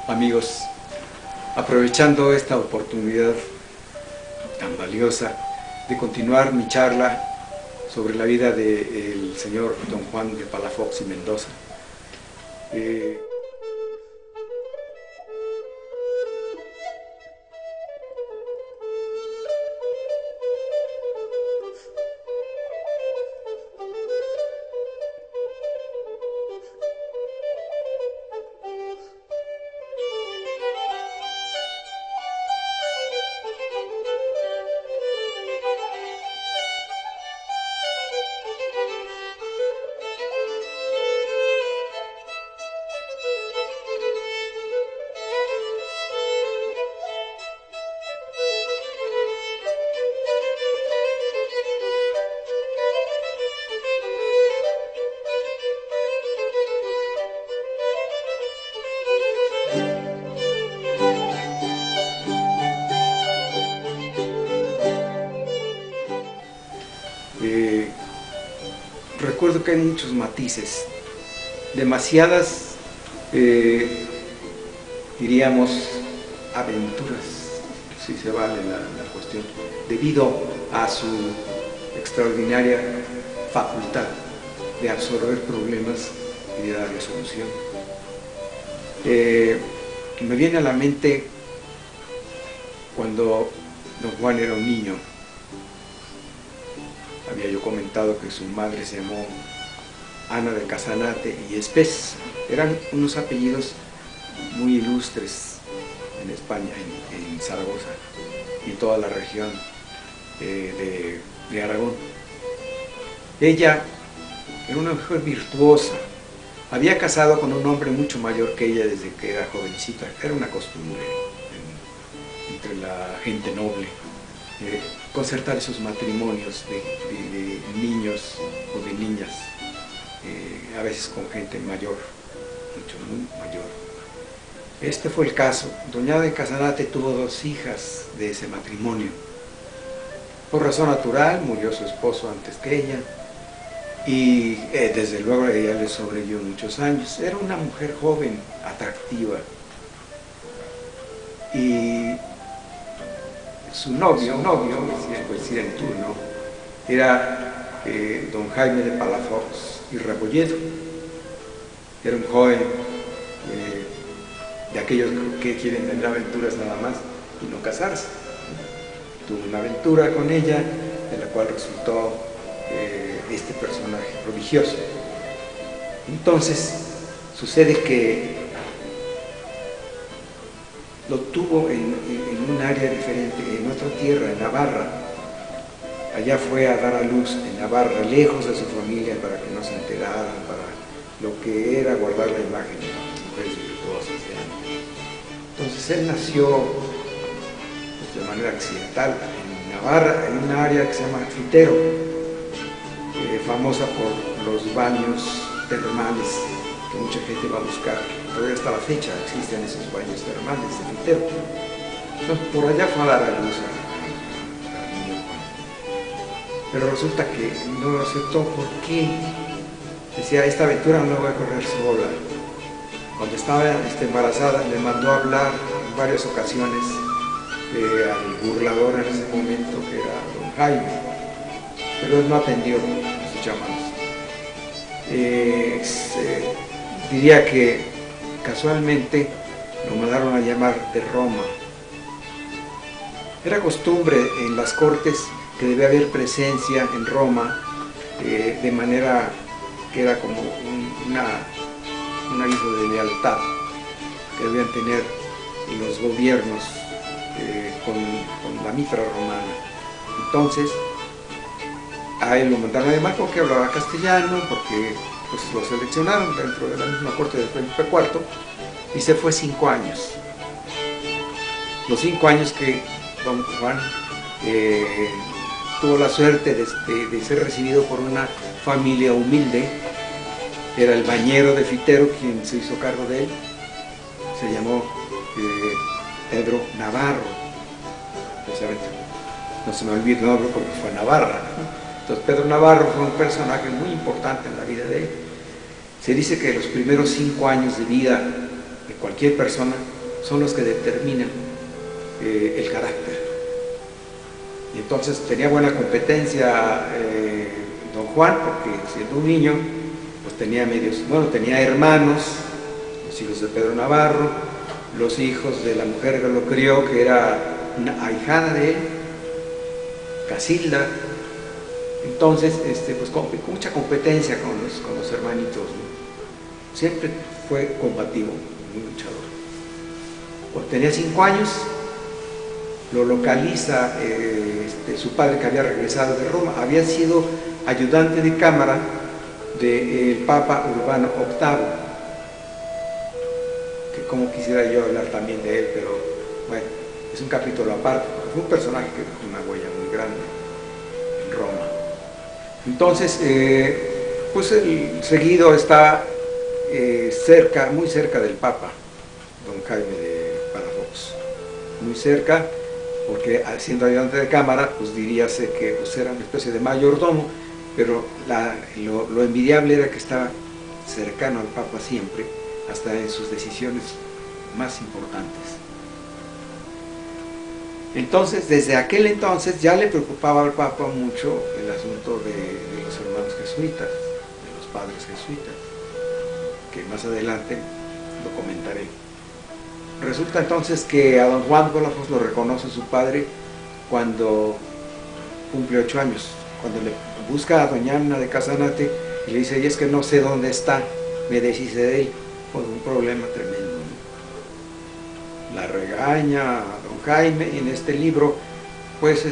Amigos, aprovechando esta oportunidad tan valiosa de continuar mi charla sobre la vida del señor Don Juan de Palafox y Mendoza. Recuerdo que hay muchos matices, demasiadas, diríamos, aventuras, si se vale la cuestión, debido a su extraordinaria facultad de absorber problemas y de darle solución. Me viene a la mente cuando Don Juan era un niño. Había yo comentado que su madre se llamó Ana de Casanate y Espés. Eran unos apellidos muy ilustres en España, en Zaragoza y toda la región de Aragón. Ella era una mujer virtuosa. Había casado con un hombre mucho mayor que ella desde que era jovencita. Era una costumbre entre la gente noble. Concertar esos matrimonios de niños o de niñas, a veces con gente mayor, muy mayor. Este fue el caso. Doña Ana de Casanate tuvo 2 hijas de ese matrimonio. Por razón natural, murió su esposo antes que ella y desde luego ella le sobrevivió muchos años. Era una mujer joven, atractiva, y su novio, si es decir en turno, era don Jaime de Palafox y Rebolledo. Era un joven de aquellos que quieren tener aventuras nada más y no casarse. Tuvo una aventura con ella, de la cual resultó este personaje prodigioso. Entonces, sucede que lo tuvo en un área diferente, en otra tierra, en Navarra. Allá fue a dar a luz en Navarra, lejos de su familia, para que no se enteraran, para lo que era guardar la imagen de las mujeres virtuosas de antes. Entonces él nació pues, de manera accidental en Navarra, en un área que se llama Fitero, famosa por los baños termales que mucha gente va a buscar. Todavía hasta la fecha existen esos baños termales de Fitero. Entonces por allá fue a dar a luz al niño Juan. Pero resulta que no lo aceptó porque decía, esta aventura no la voy a correr sola. Cuando estaba embarazada le mandó a hablar en varias ocasiones al burlador en ese momento, que era don Jaime, pero él no atendió a sus llamados. Diría que casualmente lo mandaron a llamar de Roma. Era costumbre en las cortes que debía haber presencia en Roma, de manera que era como un aviso de lealtad que debían tener los gobiernos con la mitra romana. Entonces, a él lo mandaron a llamar porque hablaba castellano, porque pues, lo seleccionaron dentro de la misma corte de Felipe IV, y se fue 5 años. Los 5 años que don Juan tuvo la suerte de ser recibido por una familia humilde. Era el bañero de Fitero quien se hizo cargo de él. Se llamó Pedro Navarro. Precisamente, no se me olvida el nombre porque fue Navarra. Entonces Pedro Navarro fue un personaje muy importante en la vida de él. Se dice que los primeros 5 años de vida de cualquier persona son los que determinan el carácter. Y entonces tenía buena competencia don Juan, porque siendo un niño, pues tenía hermanos, los hijos de Pedro Navarro, los hijos de la mujer que lo crió, que era una ahijada de él, Casilda. Entonces, pues con mucha competencia con los hermanitos, ¿no? Siempre fue combativo, muy luchador. Cuando tenía 5 años, lo localiza su padre, que había regresado de Roma. Había sido ayudante de cámara del Papa Urbano VIII, que como quisiera yo hablar también de él, pero bueno, es un capítulo aparte, porque fue un personaje que dejó una huella muy grande en Roma. Entonces, pues el seguido está muy cerca del Papa, don Jaime de Palafox, muy cerca, porque siendo ayudante de cámara, pues diríase que pues, era una especie de mayordomo, pero lo envidiable era que estaba cercano al Papa siempre, hasta en sus decisiones más importantes. Entonces, desde aquel entonces ya le preocupaba al Papa mucho el asunto de los hermanos jesuitas, de los padres jesuitas, que más adelante lo comentaré. Resulta entonces que a don Juan Palafox lo reconoce su padre cuando cumple 8 años, cuando le busca a doña Ana de Casanate y le dice: y es que no sé dónde está, me deshice de él, con un problema tremendo, ¿no? La regaña a don Jaime, y en este libro, pues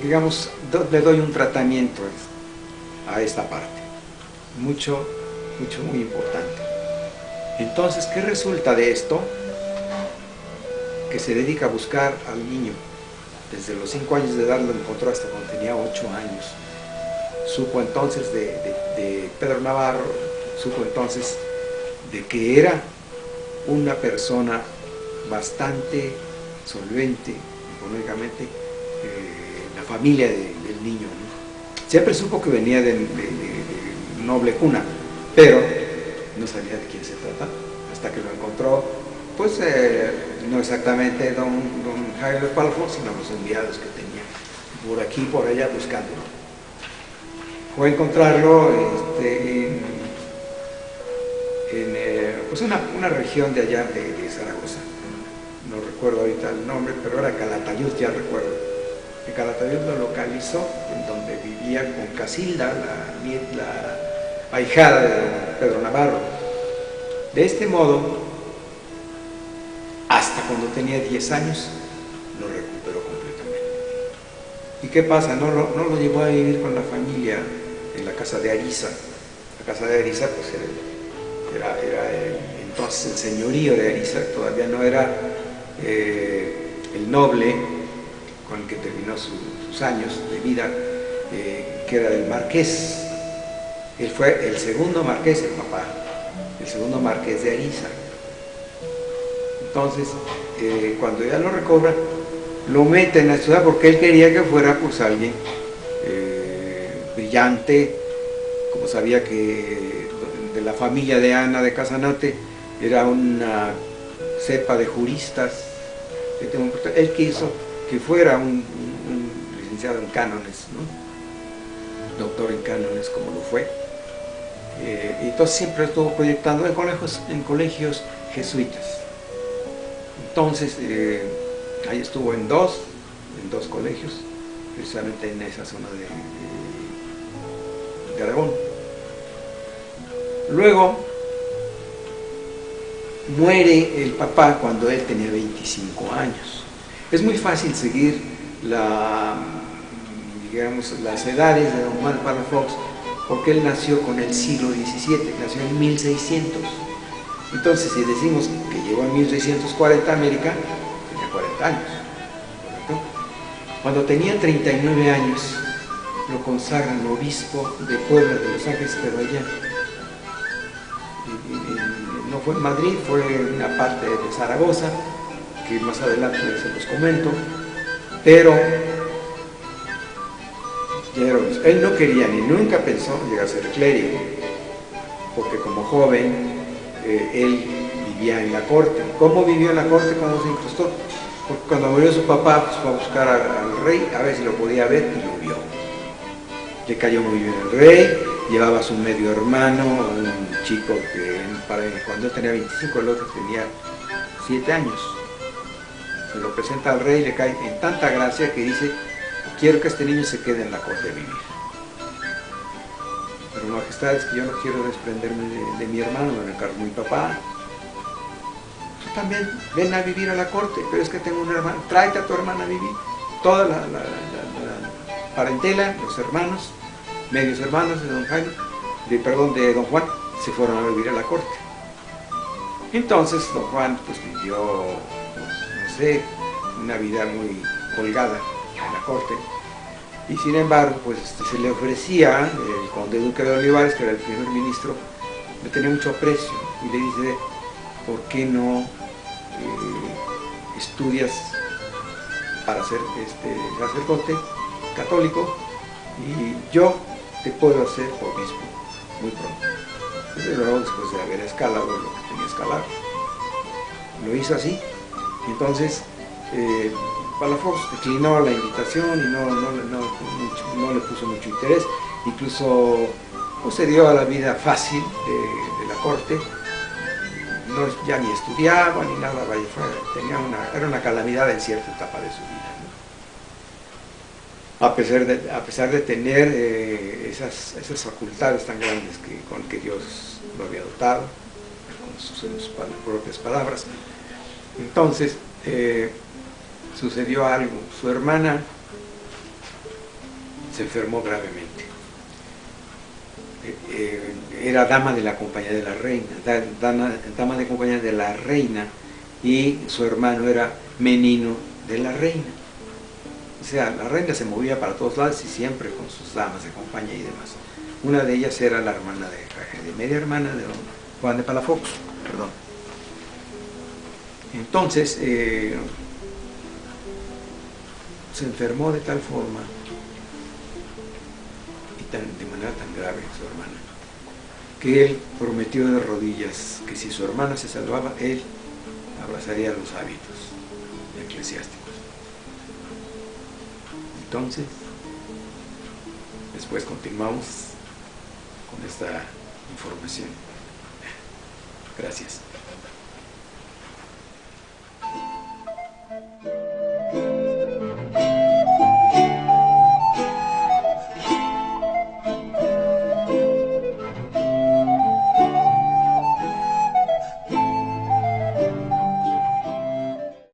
digamos, le doy un tratamiento a esta parte, muy importante. Entonces, ¿qué resulta de esto? Que se dedica a buscar al niño. Desde los 5 años de edad lo encontró hasta cuando tenía 8 años. Supo entonces de Pedro Navarro, supo entonces de que era una persona bastante solvente económicamente, la familia del niño, ¿no? Siempre supo que venía de noble cuna, pero no sabía de quién se trata, hasta que lo encontró, pues no exactamente don Jaime Palafox, sino los enviados que tenía por aquí y por allá buscándolo. Fue a encontrarlo pues una región de allá de Zaragoza, no recuerdo ahorita el nombre, pero era Calatayud, ya recuerdo. En Calatayud lo localizó, en donde vivía con Casilda, la ahijada de don Pedro Navarro. De este modo, hasta cuando tenía 10 años, lo recuperó completamente. ¿Y qué pasa? No lo llevó a vivir con la familia en la casa de Ariza. La casa de Ariza, pues era entonces el señorío de Ariza, todavía no era el noble con el que terminó sus años de vida, que era el marqués. Él fue el segundo marqués, el papá, el segundo marqués de Ariza. Entonces, cuando ya lo recobra, lo meten a estudiar porque él quería que fuera pues alguien brillante, como sabía que de la familia de Ana de Casanate era una cepa de juristas. Él quiso que fuera un licenciado en cánones, ¿no? Doctor en cánones, como lo fue. Y entonces siempre estuvo proyectando en colegios jesuitas. Entonces, ahí estuvo en dos colegios, precisamente en esa zona de Aragón. Luego, muere el papá cuando él tenía 25 años. Es muy fácil seguir las edades de don Juan Palafox, porque él nació con el siglo XVII, nació en 1600. Entonces, si decimos que llegó en 1640 a América, tenía 40 años, ¿correcto? Cuando tenía 39 años, lo consagran obispo de Puebla de Los Ángeles, pero allá. No fue en Madrid, fue en una parte de Zaragoza, que más adelante se los comento, pero ya era obispo. Él no quería ni nunca pensó llegar a ser clérigo, porque como joven él vivía en la corte. ¿Cómo vivió en la corte? ¿Cómo se incrustó? Porque cuando murió su papá, pues fue a buscar al rey a ver si lo podía ver y lo vio. Le cayó muy bien el rey, llevaba a su medio hermano, un chico que cuando él tenía 25, el otro tenía 7 años. Se lo presenta al rey y le cae en tanta gracia que dice: quiero que este niño se quede en la corte a vivir. Pero majestad, es que yo no quiero desprenderme de mi hermano, me encargó mi papá. Tú también ven a vivir a la corte, pero es que tengo una hermana, tráete a tu hermana a vivir. Toda la parentela, los hermanos, medios hermanos de don Jaime, de don Juan, se fueron a vivir a la corte. Entonces don Juan pues vivió, no sé, una vida muy holgada en la corte. Y sin embargo, pues se le ofrecía, el conde duque de Olivares, que era el primer ministro, le tenía mucho aprecio y le dice: ¿por qué no estudias para ser sacerdote católico y yo te puedo hacer obispo muy pronto? Desde luego, después de haber escalado lo que tenía escalado, lo hizo así. Y entonces Palafox declinó la invitación y no le puso mucho interés. Incluso pues, se dio a la vida fácil de la corte. No, ya ni estudiaba ni nada, vaya, era una calamidad en cierta etapa de su vida, ¿no? A pesar de tener esas facultades tan grandes con que Dios lo había dotado, con sus propias palabras. Entonces sucedió algo. Su hermana se enfermó gravemente. Era dama de la compañía de la reina, dama de compañía de la reina, y su hermano era menino de la reina. O sea, la reina se movía para todos lados y siempre con sus damas de compañía y demás. Una de ellas era la hermana de media hermana de don Juan de Palafox, perdón. Entonces se enfermó de tal forma y de manera tan grave su hermana, que él prometió de rodillas que si su hermana se salvaba, él abrazaría los hábitos eclesiásticos. Entonces, después continuamos con esta información. Gracias.